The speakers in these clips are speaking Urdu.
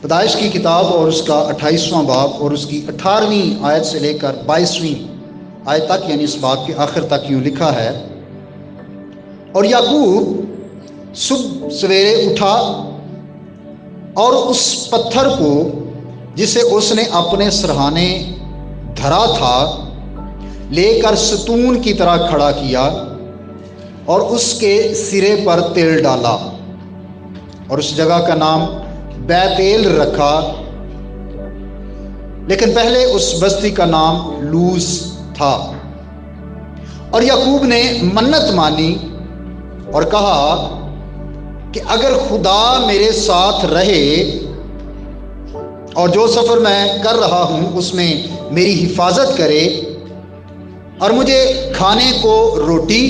پیدائش کی کتاب اور اس کا 28واں باب اور اس کی 18ویں آیت سے لے کر 22ویں آیت تک، یعنی اس باب کے آخر تک یوں لکھا ہے: اور یعقوب صبح سویرے اٹھا اور اس پتھر کو جسے اس نے اپنے سرہانے دھرا تھا لے کر ستون کی طرح کھڑا کیا اور اس کے سرے پر تیل ڈالا اور اس جگہ کا نام بیتیل رکھا، لیکن پہلے اس بستی کا نام لوز تھا۔ اور یعقوب نے منت مانی اور کہا کہ اگر خدا میرے ساتھ رہے اور جو سفر میں کر رہا ہوں اس میں میری حفاظت کرے اور مجھے کھانے کو روٹی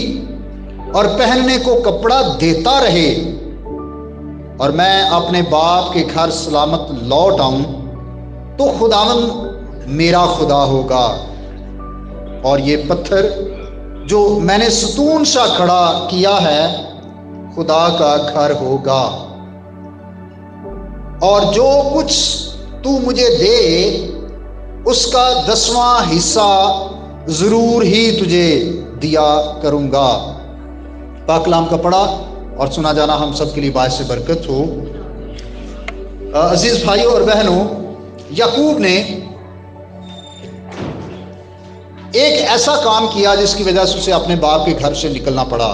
اور پہننے کو کپڑا دیتا رہے اور میں اپنے باپ کے گھر سلامت لوٹ آؤں، تو خداوند میرا خدا ہوگا اور یہ پتھر جو میں نے ستون سا کھڑا کیا ہے خدا کا گھر ہوگا، اور جو کچھ تو مجھے دے اس کا 10واں حصہ ضرور ہی تجھے دیا کروں گا۔ پاک کلام کا پڑھا اور سنا جانا ہم سب کے لیے باعث برکت ہو۔ عزیز بھائیوں اور بہنوں، یعقوب نے ایک ایسا کام کیا جس کی وجہ سے اسے اپنے باپ کے گھر سے نکلنا پڑا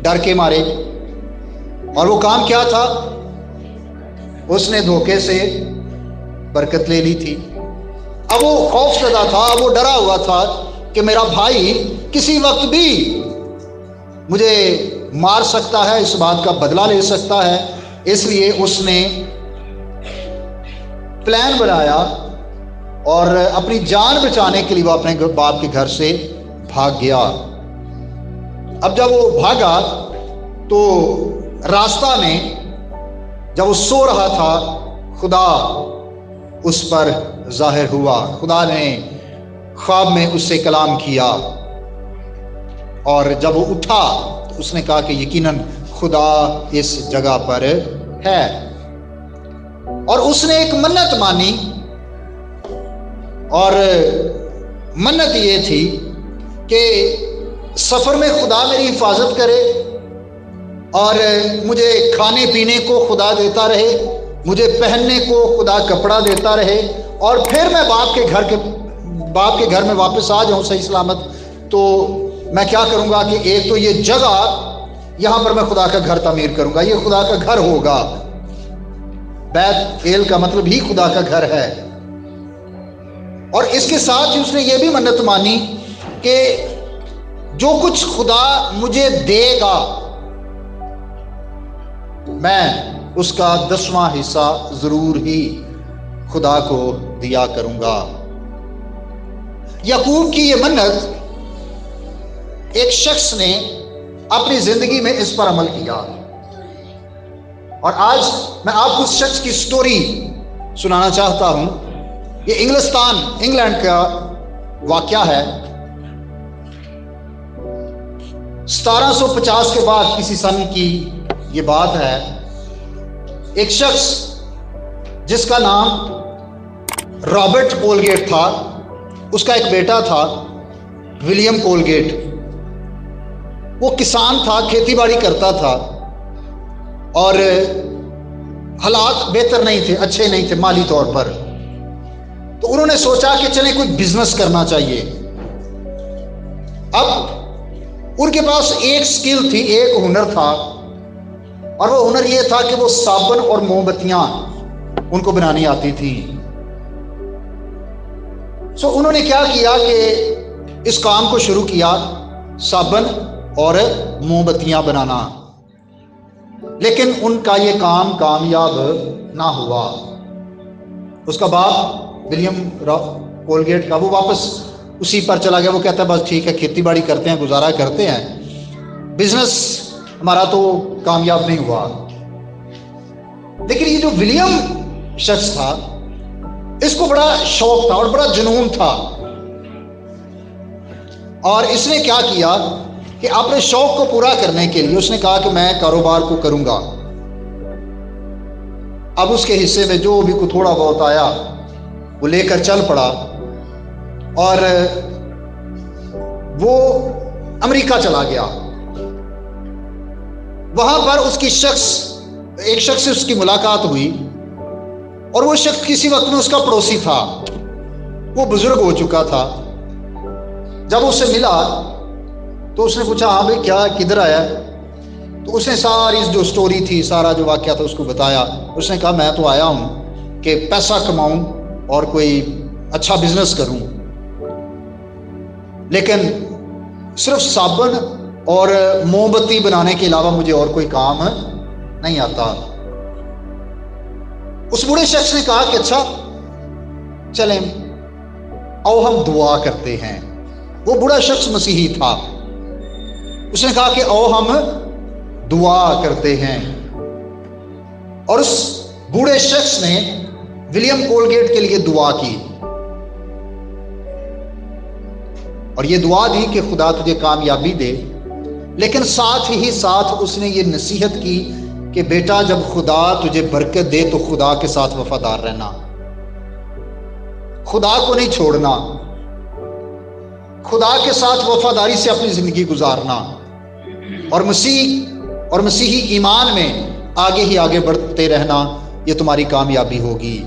ڈر کے مارے، اور وہ کام کیا تھا؟ اس نے دھوکے سے برکت لے لی تھی۔ اب وہ خوف زدہ تھا، اب وہ ڈرا ہوا تھا کہ میرا بھائی کسی وقت بھی مجھے مار سکتا ہے، اس بات کا بدلہ لے سکتا ہے، اس لیے اس نے پلان بنایا اور اپنی جان بچانے کے لیے وہ اپنے باپ کے گھر سے بھاگ گیا۔ اب جب وہ بھاگا تو راستہ میں جب وہ سو رہا تھا خدا اس پر ظاہر ہوا، خدا نے خواب میں اس سے کلام کیا، اور جب وہ اٹھا تو اس نے کہا کہ یقیناً خدا اس جگہ پر ہے، اور اس نے ایک منت مانی، اور منت یہ تھی کہ سفر میں خدا میری حفاظت کرے اور مجھے کھانے پینے کو خدا دیتا رہے، مجھے پہننے کو خدا کپڑا دیتا رہے، اور پھر میں باپ کے گھر میں واپس آ جاؤں صحیح سلامت، تو میں کیا کروں گا کہ ایک تو یہ جگہ یہاں پر میں خدا کا گھر تعمیر کروں گا، یہ خدا کا گھر ہوگا۔ بیت ایل کا مطلب ہی خدا کا گھر ہے، اور اس کے ساتھ ہی اس نے یہ بھی منت مانی کہ جو کچھ خدا مجھے دے گا میں اس کا 10واں حصہ ضرور ہی خدا کو دیا کروں گا۔ یعقوب کی یہ منت ایک شخص نے اپنی زندگی میں اس پر عمل کیا، اور آج میں آپ کو اس شخص کی سٹوری سنانا چاہتا ہوں۔ یہ انگلینڈ کا واقعہ ہے۔ 1750 کے بعد کسی سن کی یہ بات ہے۔ ایک شخص جس کا نام رابرٹ کولگیٹ تھا، اس کا ایک بیٹا تھا ولیم کولگیٹ۔ وہ کسان تھا، کھیتی باڑی کرتا تھا، اور حالات بہتر نہیں تھے، اچھے نہیں تھے مالی طور پر، تو انہوں نے سوچا کہ چلیں کوئی بزنس کرنا چاہیے۔ اب ان کے پاس ایک سکل تھی، ایک ہنر تھا، اور وہ ہنر یہ تھا کہ وہ صابن اور موم بتیاں ان کو بنانی آتی تھی۔ انہوں نے کیا کیا کہ اس کام کو شروع کیا، صابن اور موم بتیاں بنانا، لیکن ان کا یہ کام کامیاب نہ ہوا۔ اس کا باپ ولیم کولگیٹ کا وہ واپس اسی پر چلا گیا۔ وہ کہتا ہے بس ٹھیک ہے، کھیتی باڑی کرتے ہیں، گزارا کرتے ہیں، بزنس ہمارا تو کامیاب نہیں ہوا۔ لیکن یہ جو ولیم شخص تھا، اس کو بڑا شوق تھا اور بڑا جنون تھا اور اس نے کیا کیا کہ اپنے شوق کو پورا کرنے کے لیے اس نے کہا کہ میں کاروبار کو کروں گا۔ اب اس کے حصے میں جو بھی کو تھوڑا بہت آیا وہ لے کر چل پڑا، اور وہ امریکہ چلا گیا۔ وہاں پر اس کی ایک شخص سے اس کی ملاقات ہوئی، اور وہ شخص کسی وقت میں اس کا پڑوسی تھا، وہ بزرگ ہو چکا تھا۔ جب اس سے ملا تو اس نے پوچھا ہاں بھائی کیا کدھر آیا؟ تو اس نے ساری جو سٹوری تھی، سارا جو واقعہ تھا اس کو بتایا۔ اس نے کہا میں تو آیا ہوں کہ پیسہ کماؤں اور کوئی اچھا بزنس کروں، لیکن صرف صابن اور موم بتی بنانے کے علاوہ مجھے اور کوئی کام نہیں آتا۔ اس بوڑھے شخص نے کہا کہ اچھا چلیں آؤ ہم دعا کرتے ہیں۔ وہ بوڑھا شخص مسیحی تھا۔ اس نے کہا کہ آؤ ہم دعا کرتے ہیں، اور اس بوڑھے شخص نے ولیم کولگیٹ کے لیے دعا کی، اور یہ دعا دی کہ خدا تجھے کامیابی دے، لیکن ساتھ ہی ساتھ اس نے یہ نصیحت کی کہ بیٹا جب خدا تجھے برکت دے تو خدا کے ساتھ وفادار رہنا، خدا کو نہیں چھوڑنا، خدا کے ساتھ وفاداری سے اپنی زندگی گزارنا، اور مسیحی ایمان میں آگے ہی آگے بڑھتے رہنا، یہ تمہاری کامیابی ہوگی۔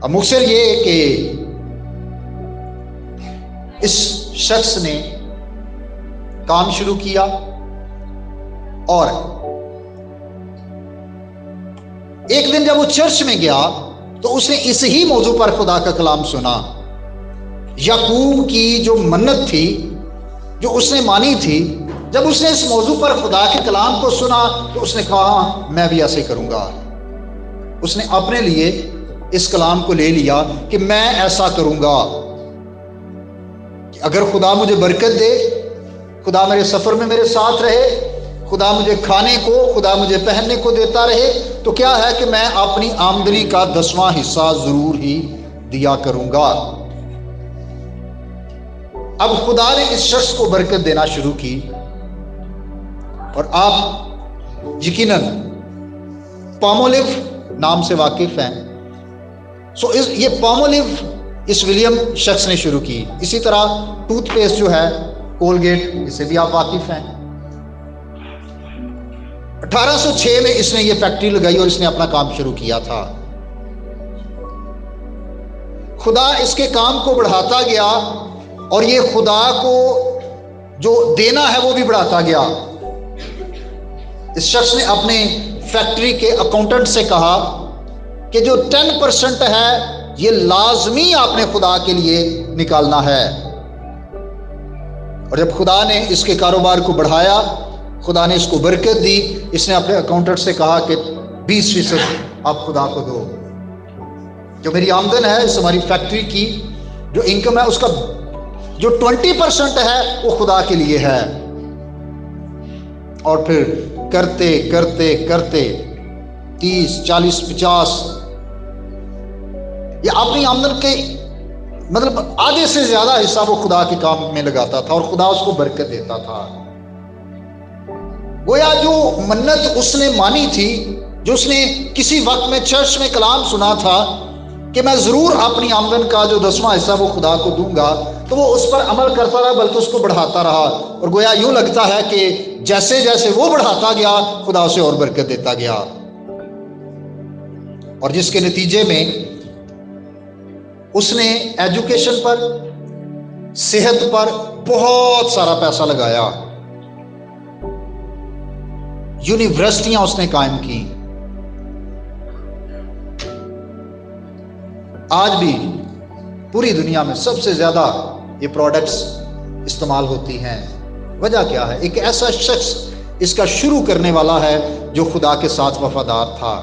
اب مختصر یہ کہ اس شخص نے کام شروع کیا، اور ایک دن جب وہ چرچ میں گیا تو اس نے اس ہی موضوع پر خدا کا کلام سنا۔ یعقوب کی جو منت تھی، جو اس نے مانی تھی، جب اس نے اس موضوع پر خدا کے کلام کو سنا تو اس نے کہا میں بھی ایسے کروں گا۔ اس نے اپنے لیے اس کلام کو لے لیا کہ میں ایسا کروں گا کہ اگر خدا مجھے برکت دے، خدا میرے سفر میں میرے ساتھ رہے، خدا مجھے کھانے کو، خدا مجھے پہننے کو دیتا رہے، تو کیا ہے کہ میں اپنی آمدنی کا 10واں حصہ ضرور ہی دیا کروں گا۔ اب خدا نے اس شخص کو برکت دینا شروع کی، اور آپ یقیناً پالمولیو نام سے واقف ہیں۔ یہ پالمولیو اس ولیم شخص نے شروع کی۔ اسی طرح ٹوتھ پیسٹ جو ہے کولگیٹ، اس سے بھی آپ واقف ہیں۔ 1806 میں اس نے یہ فیکٹری لگائی اور اس نے اپنا کام شروع کیا تھا۔ خدا اس کے کام کو بڑھاتا گیا، اور یہ خدا کو جو دینا ہے وہ بھی بڑھاتا گیا۔ اس شخص نے اپنے فیکٹری کے اکاؤنٹنٹ سے کہا کہ جو 10% ہے یہ لازمی آپ نے خدا کے لیے نکالنا ہے۔ اور جب خدا نے اس کے کاروبار کو بڑھایا، خدا نے اس کو برکت دی، اس نے اپنے اکاؤنٹنٹ سے کہا کہ 20% آپ خدا کو دو۔ جو میری آمدن ہے اس ہماری فیکٹری کی جو انکم ہے، اس کا جو 20% ہے وہ خدا کے لیے ہے۔ اور پھر کرتے کرتے کرتے 30 40 50 یہ اپنی آمدن کے مطلب آدھے سے زیادہ حصہ وہ خدا کے کام میں لگاتا تھا، اور خدا اس کو برکت دیتا تھا۔ گویا جو منت اس نے مانی تھی، جو اس نے کسی وقت میں چرچ میں کلام سنا تھا کہ میں ضرور اپنی آمدن کا جو 10واں حصہ وہ خدا کو دوں گا، تو وہ اس پر عمل کرتا رہا، بلکہ اس کو بڑھاتا رہا۔ اور گویا یوں لگتا ہے کہ جیسے جیسے وہ بڑھاتا گیا، خدا اسے اور برکت دیتا گیا، اور جس کے نتیجے میں اس نے ایجوکیشن پر، صحت پر بہت سارا پیسہ لگایا۔ یونیورسٹیاں اس نے قائم کی۔ آج بھی پوری دنیا میں سب سے زیادہ یہ پروڈکٹس استعمال ہوتی ہیں۔ وجہ کیا ہے؟ ایک ایسا شخص اس کا شروع کرنے والا ہے جو خدا کے ساتھ وفادار تھا۔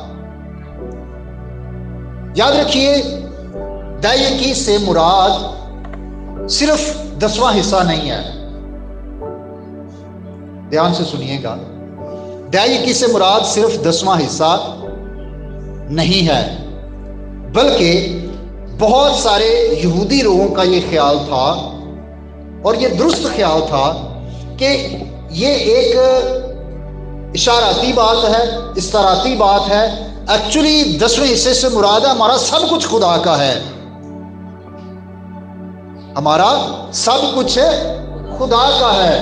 یاد رکھیے، دائیکی سے مراد صرف 10واں حصہ نہیں ہے، دھیان سے سنیے گا، دائیکی سے مراد صرف 10واں حصہ نہیں ہے، بلکہ بہت سارے یہودی لوگوں کا یہ خیال تھا اور یہ درست خیال تھا کہ یہ ایک اشاراتی بات ہے، استعاراتی بات ہے. ایکچولی 10ویں حصے سے مراد ہے ہمارا سب کچھ خدا کا ہے، ہمارا سب کچھ خدا کا ہے.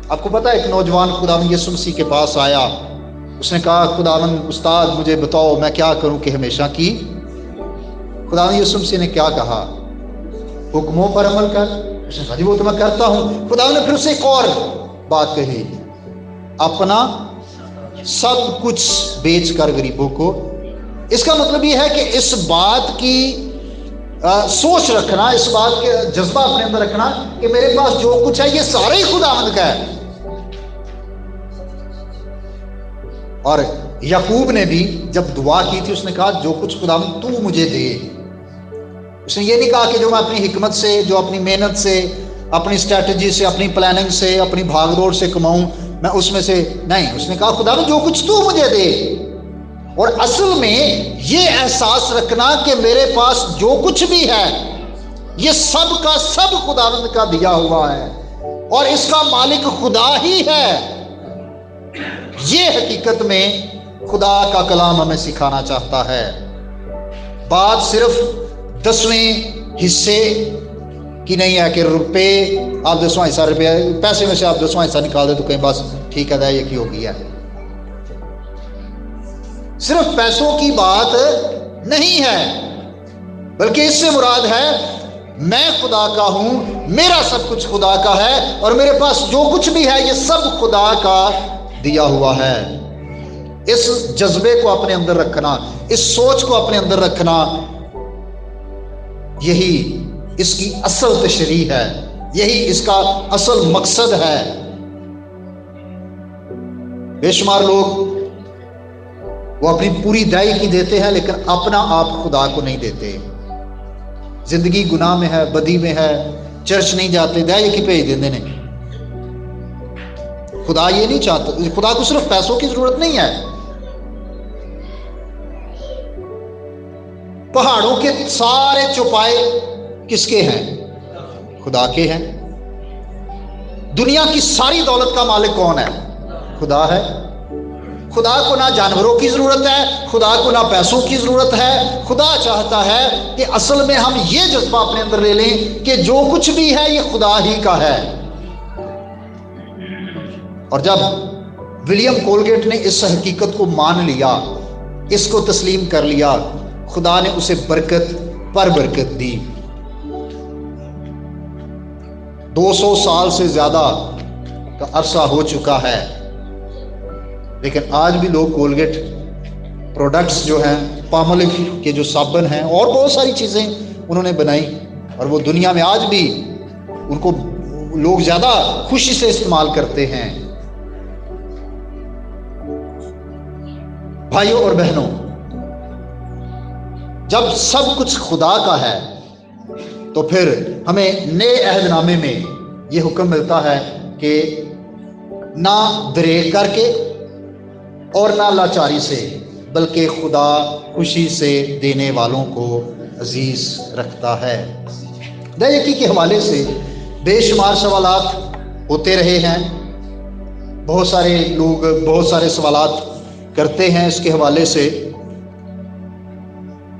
آپ کو پتا ہے ایک نوجوان خداوند یسوع مسیح کے پاس آیا، اس نے کہا خداوند استاد مجھے بتاؤ میں کیا کروں کہ ہمیشہ کی. خداوند یسوع مسیح نے کیا کہا؟ حکموں پر عمل کر. اس نے کہا جی وہ تو میں کرتا ہوں. خداوند نے پھر اسے ایک اور بات کہی، اپنا سب کچھ بیچ کر غریبوں کو. اس کا مطلب یہ ہے کہ اس بات کی سوچ رکھنا، اس بات کے جذبہ اپنے اندر رکھنا کہ میرے پاس جو کچھ ہے یہ سارا ہی خداوند کا ہے. اور یعقوب نے بھی جب دعا کی تھی اس نے کہا جو کچھ خداوند تو مجھے دے. اس نے یہ نہیں کہا کہ جو میں اپنی حکمت سے، جو اپنی محنت سے، اپنی اسٹریٹجی سے، اپنی پلاننگ سے، اپنی بھاگ دوڑ سے کماؤں میں اس میں سے نہیں. اس نے کہا خداوند جو کچھ تو مجھے دے. اور اصل میں یہ احساس رکھنا کہ میرے پاس جو کچھ بھی ہے یہ سب کا سب خداوند کا دیا ہوا ہے اور اس کا مالک خدا ہی ہے. یہ حقیقت میں خدا کا کلام ہمیں سکھانا چاہتا ہے. بات صرف 10ویں حصے کی نہیں ہے کہ روپے آپ 10واں حصہ روپے پیسے میں سے آپ 10واں حصہ نکال دیں تو کہیں بس ٹھیک ہے یہ کی ہو گئی ہے. صرف پیسوں کی بات نہیں ہے بلکہ اس سے مراد ہے میں خدا کا ہوں، میرا سب کچھ خدا کا ہے اور میرے پاس جو کچھ بھی ہے یہ سب خدا کا دیا ہوا ہے. اس جذبے کو اپنے اندر رکھنا، اس سوچ کو اپنے اندر رکھنا، یہی اس کی اصل تشریح ہے، یہی اس کا اصل مقصد ہے. بے شمار لوگ وہ اپنی پوری ادائیگی دیتے ہیں لیکن اپنا آپ خدا کو نہیں دیتے. زندگی گناہ میں ہے، بدی میں ہے، چرچ نہیں جاتے، ادائیگی بھیج دیتے ہیں. خدا یہ نہیں چاہتا. خدا کو صرف پیسوں کی ضرورت نہیں ہے. پہاڑوں کے سارے چوپائے کس کے ہیں؟ خدا کے ہیں. دنیا کی ساری دولت کا مالک کون ہے؟ خدا ہے. خدا کو نہ جانوروں کی ضرورت ہے، خدا کو نہ پیسوں کی ضرورت ہے. خدا چاہتا ہے کہ اصل میں ہم یہ جذبہ اپنے اندر لے لیں کہ جو کچھ بھی ہے یہ خدا ہی کا ہے. اور جب ولیم کولگیٹ نے اس حقیقت کو مان لیا، اس کو تسلیم کر لیا، خدا نے اسے برکت پر برکت دی. 200 سال سے زیادہ کا عرصہ ہو چکا ہے لیکن آج بھی لوگ کولگیٹ پروڈکٹس جو ہیں، پامولیو کے جو صابن ہیں اور بہت ساری چیزیں انہوں نے بنائی اور وہ دنیا میں آج بھی ان کو لوگ زیادہ خوشی سے استعمال کرتے ہیں. بھائیوں اور بہنوں، جب سب کچھ خدا کا ہے تو پھر ہمیں نئے عہد نامے میں یہ حکم ملتا ہے کہ نہ دریغ کر کے اور نہ لاچاری سے بلکہ خدا خوشی سے دینے والوں کو عزیز رکھتا ہے. دائیکی کے حوالے سے بے شمار سوالات ہوتے رہے ہیں. بہت سارے لوگ بہت سارے سوالات کرتے ہیں اس کے حوالے سے.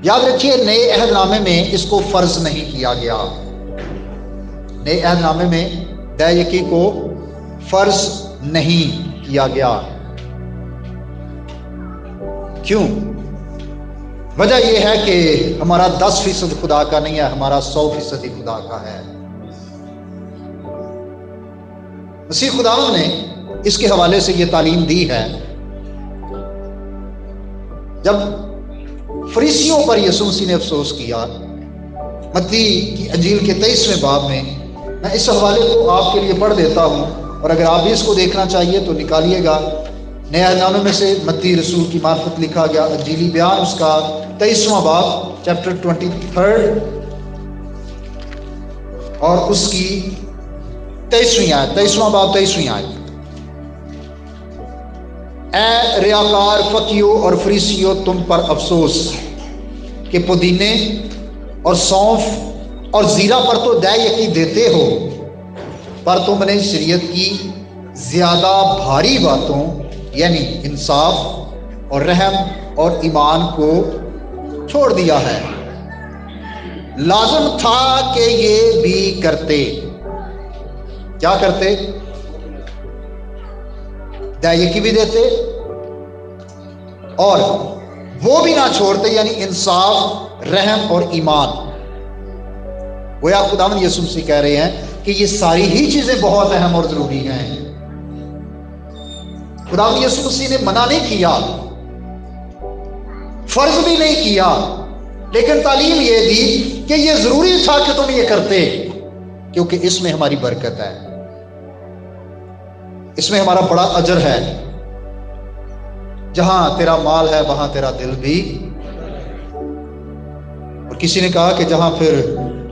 یاد رکھیے نئے عہد نامے میں اس کو فرض نہیں کیا گیا. نئے عہد نامے میں دائیکی کو فرض نہیں کیا گیا. کیوں؟ وجہ یہ ہے کہ ہمارا 10% خدا کا نہیں ہے، ہمارا 100% خدا کا ہے. مسیح خداوند نے اس کے حوالے سے یہ تعلیم دی ہے. جب فریسیوں پر یسوع مسیح نے افسوس کیا، متی کی انجیل کے 23ویں باب میں اس حوالے کو آپ کے لیے پڑھ دیتا ہوں اور اگر آپ بھی اس کو دیکھنا چاہیے تو نکالیے گا. نئے عہد نامے میں سے متی رسول کی معرفت لکھا گیا انجیلی بیان، اس کا 23واں باب چیپٹر 23 اور اس کی 23ویں آیت. 23واں باب 23ویں آیت. اے ریاکار فقیوں اور فریسیوں، تم پر افسوس کہ پودینے اور سونف اور زیرہ پر تو دے یکی دیتے ہو، پر تم نے شریعت کی زیادہ بھاری باتوں یعنی انصاف اور رحم اور ایمان کو چھوڑ دیا ہے۔ لازم تھا کہ یہ بھی کرتے، کیا کرتے؟ دے یکی بھی دیتے اور وہ بھی نہ چھوڑتے، یعنی انصاف، رحم اور ایمان۔ گویا خداوند یسوع مسیح کہہ رہے ہیں کہ یہ ساری ہی چیزیں بہت اہم اور ضروری ہیں۔ خداوند یسوع مسیح نے منع نہیں کیا، فرض بھی نہیں کیا، لیکن تعلیم یہ دی کہ یہ ضروری تھا کہ تم یہ کرتے، کیونکہ اس میں ہماری برکت ہے، اس میں ہمارا بڑا اجر ہے۔ جہاں تیرا مال ہے وہاں تیرا دل بھی۔ اور کسی نے کہا کہ جہاں پھر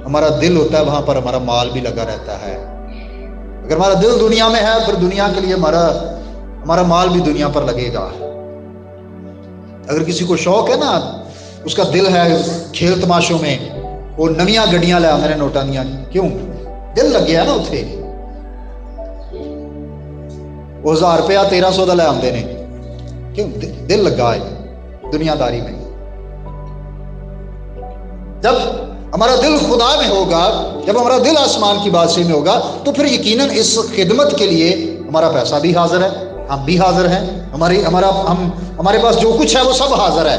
ہمارا دل ہوتا ہے وہاں پر ہمارا مال بھی لگا رہتا ہے۔ اگر ہمارا دل دنیا میں ہے پھر دنیا کے لیے ہمارا مال بھی دنیا پر لگے گا۔ اگر کسی کو شوق ہے نا، اس کا دل ہے کھیل تماشوں میں، وہ نویاں گڈیاں لیا میرے نوٹاں دیاں، کیوں؟ دل لگ گیا نا اتھے۔ وہ 1000 روپیہ 1300 دا لے آندے نے، کیوں؟ دل لگا ہے دنیا داری میں۔ جب ہمارا دل خدا میں ہوگا، جب ہمارا دل آسمان کی بادشاہی میں ہوگا، تو پھر یقیناً اس خدمت کے لیے ہمارا پیسہ بھی حاضر ہے، ہم بھی حاضر ہیں، ہمارے پاس جو کچھ ہے وہ سب حاضر ہے۔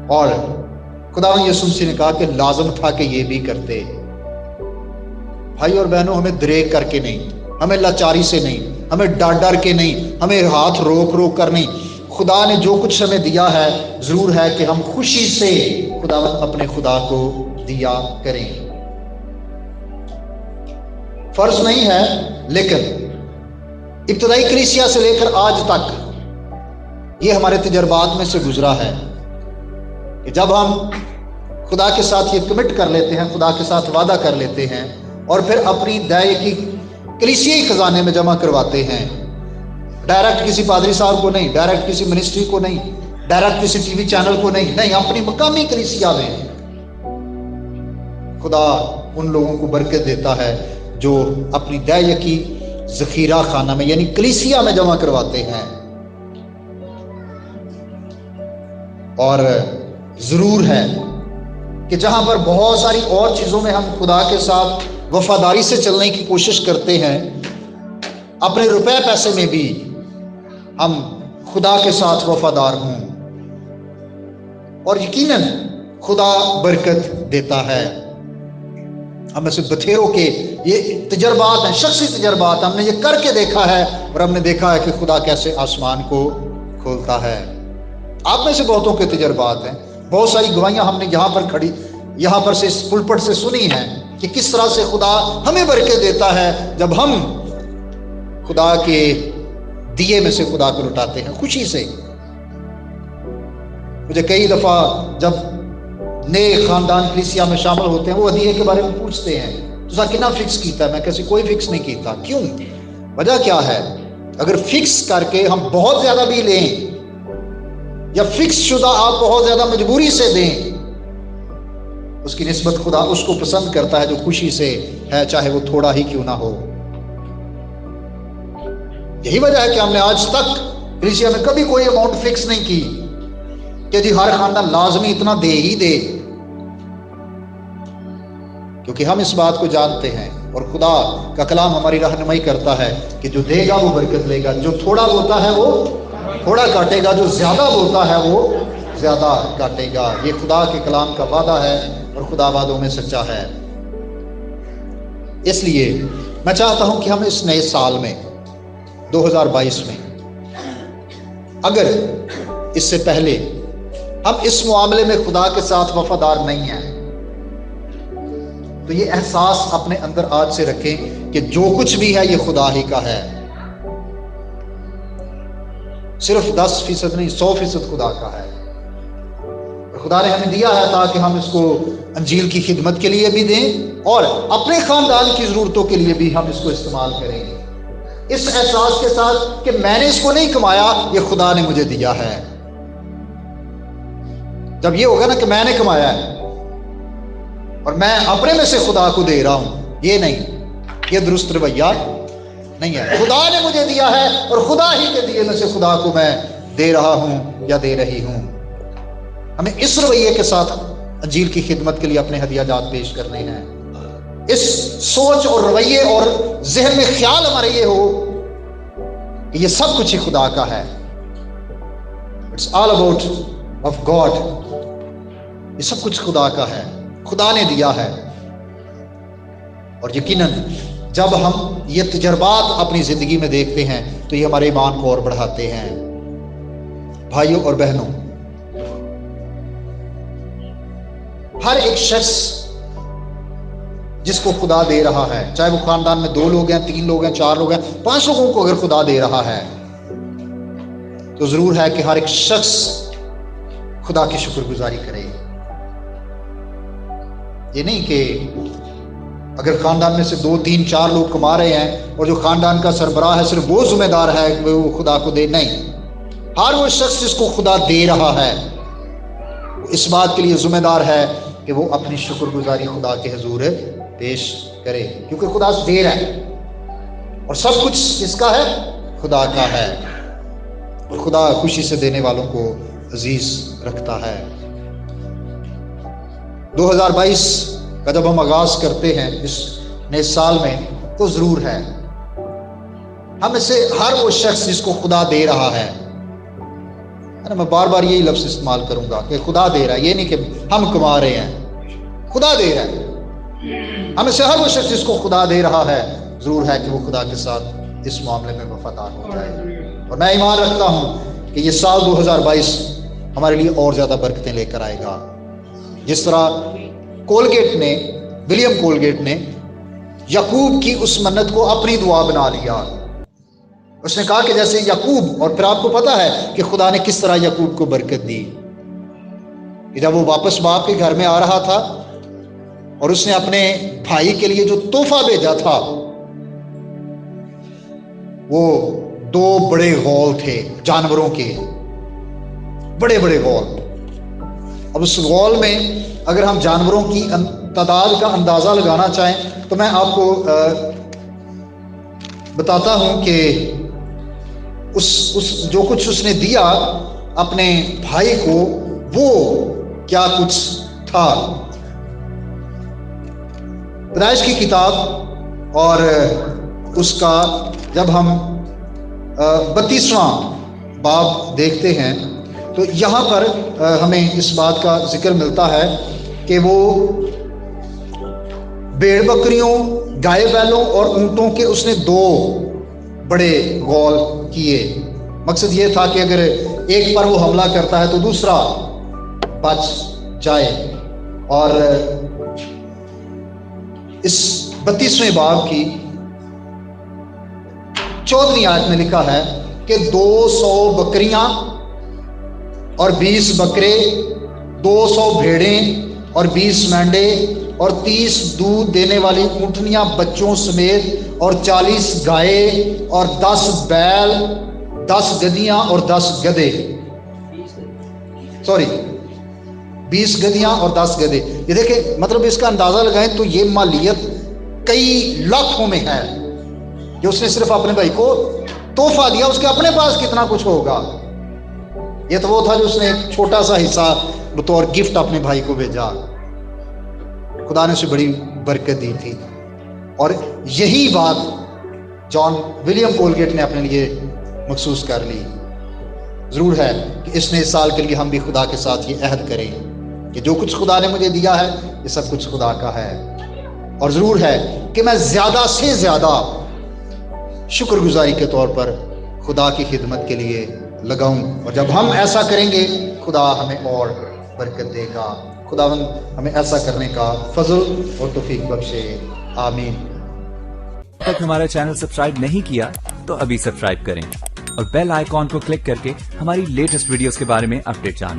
اور خداوند یسوع مسیح نے کہا کہ لازم تھا کہ یہ بھی کرتے۔ بھائی اور بہنوں، ہمیں دریغ کر کے نہیں، ہمیں لاچاری سے نہیں، ہمیں ڈر ڈر کے نہیں، ہمیں ہاتھ روک روک کر نہیں، خدا نے جو کچھ ہمیں دیا ہے ضرور ہے کہ ہم خوشی سے خداوند اپنے خدا کو دیا کریں۔ فرض نہیں ہے، لیکن ابتدائی کلیسیا سے لے کر آج تک یہ ہمارے تجربات میں سے گزرا ہے کہ جب ہم خدا کے ساتھ یہ کمٹ کر لیتے ہیں، خدا کے ساتھ وعدہ کر لیتے ہیں اور پھر اپنی دائیں کی کلیسیائی خزانے میں جمع کرواتے ہیں، ڈائریکٹ کسی پادری صاحب کو نہیں، ڈائریکٹ کسی منسٹری کو نہیں، ڈائریکٹ کسی ٹی وی چینل کو نہیں، اپنی مقامی کلیسیا میں، خدا ان لوگوں کو برکت دیتا ہے جو اپنی دائیں کی ذخیرہ خانہ میں یعنی کلیسیا میں جمع کرواتے ہیں۔ اور ضرور ہے کہ جہاں پر بہت ساری اور چیزوں میں ہم خدا کے ساتھ وفاداری سے چلنے کی کوشش کرتے ہیں، اپنے روپے پیسے میں بھی ہم خدا کے ساتھ وفادار ہوں، اور یقیناً خدا برکت دیتا ہے۔ ہم میں سے بتھیروں کے یہ تجربات ہیں، شخصی تجربات، ہم نے یہ کر کے دیکھا ہے اور ہم نے دیکھا ہے کہ خدا کیسے آسمان کو کھولتا ہے۔ آپ میں سے بہتوں کے تجربات ہیں، بہت ساری گواہیاں ہم نے یہاں پر سے اس پلپٹ سے سنی ہیں کہ کس طرح سے خدا ہمیں برکت دیتا ہے جب ہم خدا کے دیے میں سے خدا کو لٹاتے ہیں خوشی سے۔ مجھے کئی دفعہ جب نئے خاندان کلیسیا میں شامل ہوتے ہیں وہ ہدیے کے بارے میں پوچھتے ہیں، تو کتنا فکس کیتا ہے؟ میں کیسے کوئی فکس نہیں کیتا۔ کیوں؟ وجہ کیا ہے؟ اگر فکس کر کے ہم بہت زیادہ بھی لیں یا فکس شدہ آپ بہت زیادہ مجبوری سے دیں، اس کی نسبت خدا اس کو پسند کرتا ہے جو خوشی سے ہے، چاہے وہ تھوڑا ہی کیوں نہ ہو۔ یہی وجہ ہے کہ ہم نے آج تک کلیسیا میں کبھی کوئی اماؤنٹ فکس نہیں کی کہ جی ہر خاندان لازمی اتنا دے ہی دے، کیونکہ ہم اس بات کو جانتے ہیں اور خدا کا کلام ہماری رہنمائی کرتا ہے کہ جو دے گا وہ برکت لے گا، جو تھوڑا بوتا ہے وہ تھوڑا کاٹے گا، جو زیادہ بوتا ہے وہ زیادہ کاٹے گا۔ یہ خدا کے کلام کا وعدہ ہے اور خدا وعدوں میں سچا ہے۔ اس لیے میں چاہتا ہوں کہ ہم اس نئے سال میں 2022 میں اگر اس سے پہلے ہم اس معاملے میں خدا کے ساتھ وفادار نہیں ہیں تو یہ احساس اپنے اندر آج سے رکھیں کہ جو کچھ بھی ہے یہ خدا ہی کا ہے، صرف 10% نہیں 100% خدا کا ہے۔ خدا نے ہمیں دیا ہے تاکہ ہم اس کو انجیل کی خدمت کے لیے بھی دیں اور اپنے خاندان کی ضرورتوں کے لیے بھی ہم اس کو استعمال کریں، اس احساس کے ساتھ کہ میں نے اس کو نہیں کمایا، یہ خدا نے مجھے دیا ہے۔ جب یہ ہوگا نا کہ میں نے کمایا ہے اور میں اپنے میں سے خدا کو دے رہا ہوں، یہ نہیں، یہ درست رویہ نہیں ہے۔ خدا نے مجھے دیا ہے اور خدا ہی کے دیے میں سے خدا کو میں دے رہا ہوں یا دے رہی ہوں۔ ہمیں اس رویے کے ساتھ انجیل کی خدمت کے لیے اپنے ہدیہ جات پیش کرنے ہیں۔ اس سوچ اور رویے اور ذہن میں خیال ہمارے یہ ہو کہ یہ سب کچھ ہی خدا کا ہے۔ It's all about of God۔ یہ سب کچھ خدا کا ہے، خدا نے دیا ہے۔ اور یقیناً جب ہم یہ تجربات اپنی زندگی میں دیکھتے ہیں تو یہ ہمارے ایمان کو اور بڑھاتے ہیں۔ بھائیوں اور بہنوں، ہر ایک شخص جس کو خدا دے رہا ہے، چاہے وہ خاندان میں 2 لوگ ہیں، 3 لوگ ہیں، 4 لوگ ہیں، 5 لوگوں کو اگر خدا دے رہا ہے تو ضرور ہے کہ ہر ایک شخص خدا کی شکر گزاری کرے۔ یہ نہیں کہ اگر خاندان میں سے 2 3 4 لوگ کما رہے ہیں اور جو خاندان کا سربراہ ہے صرف وہ ذمہ دار ہے کہ وہ خدا کو دے، نہیں، ہر وہ شخص جس کو خدا دے رہا ہے اس بات کے لیے ذمہ دار ہے کہ وہ اپنی شکر گزاری خدا کے حضور پیش کرے، کیونکہ خدا دے رہا ہے اور سب کچھ اس کا ہے، خدا کا ہے، اور خدا خوشی سے دینے والوں کو عزیز رکھتا ہے۔ 2022 کا جب ہم آغاز کرتے ہیں اس نئے سال میں تو ضرور ہے ہم میں سے ہر وہ شخص جس کو خدا دے رہا ہے، میں بار بار یہی لفظ استعمال کروں گا کہ خدا دے رہا ہے، یہ نہیں کہ ہم کما رہے ہیں، خدا دے رہا ہے۔ ہم میں سے ہر وہ شخص جس کو خدا دے رہا ہے ضرور ہے کہ وہ خدا کے ساتھ اس معاملے میں وفادار ہو جائے۔ اور میں ایمان رکھتا ہوں کہ یہ سال 2022 ہمارے لیے اور زیادہ برکتیں لے کر آئے گا۔ جس طرح ولیم کولگیٹ نے یعقوب کی اس منت کو اپنی دعا بنا لیا۔ اس نے کہا کہ جیسے یعقوب، اور پھر آپ کو پتا ہے کہ خدا نے کس طرح یعقوب کو برکت دی کہ جب وہ واپس باپ کے گھر میں آ رہا تھا اور اس نے اپنے بھائی کے لیے جو تحفہ بھیجا تھا وہ 2 بڑے غول تھے، جانوروں کے بڑے بڑے غول۔ اب اس غول میں اگر ہم جانوروں کی تعداد کا اندازہ لگانا چاہیں تو میں آپ کو بتاتا ہوں کہ جو کچھ اس نے دیا اپنے بھائی کو وہ کیا کچھ تھا۔ پیدائش کی کتاب اور اس کا جب ہم 32واں باب دیکھتے ہیں تو یہاں پر ہمیں اس بات کا ذکر ملتا ہے کہ وہ بھیڑ بکریوں، گائے بیلوں اور اونٹوں کے اس نے 2 بڑے غول کیے۔ مقصد یہ تھا کہ اگر ایک پر وہ حملہ کرتا ہے تو دوسرا بچ جائے۔ اور اس 32ویں باب کی 14ویں آیت میں لکھا ہے کہ 200 بکریاں اور 20 بکرے، 200 بھیڑیں اور 20 مینڈے اور 30 دودھ دینے والی اونٹنیاں بچوں سمیت اور 40 گائے اور 10 بیل، 10 گدیاں اور 10 گدھے، 20 گدیاں اور 10 گدھے۔ یہ دیکھیں، مطلب اس کا اندازہ لگائیں تو یہ مالیت کئی لاکھوں میں ہے کہ اس نے صرف اپنے بھائی کو تحفہ دیا، اس کے اپنے پاس کتنا کچھ ہوگا۔ یہ تو وہ تھا جو اس نے ایک چھوٹا سا حصہ بطور گفٹ اپنے بھائی کو بھیجا، خدا نے اسے بڑی برکت دی تھی۔ اور یہی بات ولیم کولگیٹ نے اپنے لیے مخصوص کر لی۔ ضرور ہے کہ اس نئے سال کے لیے ہم بھی خدا کے ساتھ یہ عہد کریں کہ جو کچھ خدا نے مجھے دیا ہے یہ سب کچھ خدا کا ہے، اور ضرور ہے کہ میں زیادہ سے زیادہ شکر گزاری کے طور پر خدا کی خدمت کے لیے لگاؤں، اور جب ہم ایسا کریں گے خدا ہمیں اور برکت دے گا۔ خدا ہمیں ایسا کرنے کا فضل اور توفیق بخشے، آمین۔ اب تک ہمارا چینل سبسکرائب نہیں کیا تو ابھی سبسکرائب کریں اور بیل آئیکن کو کلک کر کے ہماری لیٹسٹ ویڈیوز کے بارے میں اپڈیٹ جانیں۔